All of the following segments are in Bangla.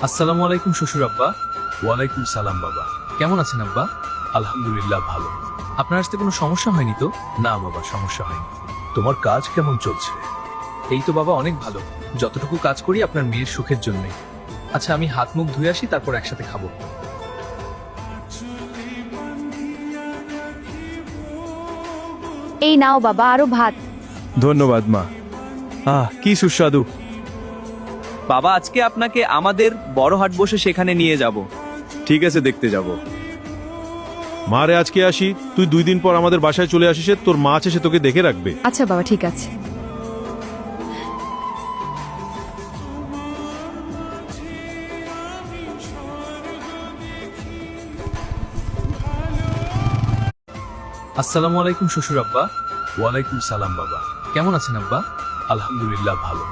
আসসালামু আলাইকুম শ্বশুর আব্বা। ওয়ালাইকুম সালাম বাবা। কেমন আছেন আব্বা? আলহামদুলিল্লাহ ভালো। আপনার আসতে কোনো সমস্যা হয়নি তো? না বাবা, সমস্যা হয়নি। তোমার কাজ কেমন চলছে? এই তো বাবা, অনেক ভালো। যতটুকু কাজ করি আপনার মেয়ের সুখের জন্যই। আচ্ছা, আমি হাত মুখ ধুয়ে আসি, তারপর একসাথে খাবো। এই নাও বাবা, আরো ভাত। ধন্যবাদ মা। কি সুস্বাদু। বাবা, আজকে আপনাকে আমাদের বড় হাট বসে সেখানে নিয়ে যাব। ঠিক আছে, দেখতে যাব। মা রে, আজকে আসি, তুই 2 দিন পর আমাদের বাসায় চলে আসিস, তোর মা আছে, সে তোকে দেখে রাখবে। আচ্ছা বাবা, ঠিক আছে। আসসালামু আলাইকুম শ্বশুর আব্বা। ওয়ালাইকুম সালাম বাবা। কেমন আছেন আব্বা? আলহামদুলিল্লাহ ভালো।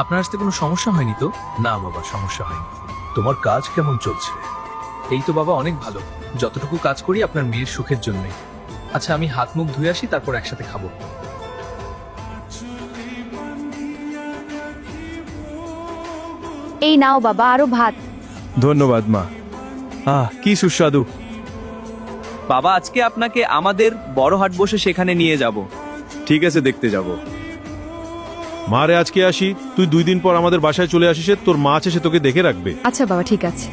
আপনার আসতে কোনো সমস্যা হয়নি তো? না বাবা, সমস্যা হয়নি। তোমার কাজ কেমন চলছে? এই তো বাবা, অনেক ভালো। যতটুকু কাজ করি আপনার মেয়ের সুখের জন্যই। আচ্ছা, আমি হাত মুখ ধুয়ে আসি, তারপর একসাথে খাবো। এই নাও বাবা, আরো ভাত। ধন্যবাদ মা। কি সুস্বাদু। বাবা, আজকে আপনাকে আমাদের বড় হাট বসে সেখানে নিয়ে যাব। ঠিক আছে, দেখতে যাব। মা রে, আজকে আসি, তুই 2 দিন পর আমাদের বাসায় চলে আসিস, তোর মা আছে, সে তোকে দেখে রাখবে। আচ্ছা বাবা, ঠিক আছে।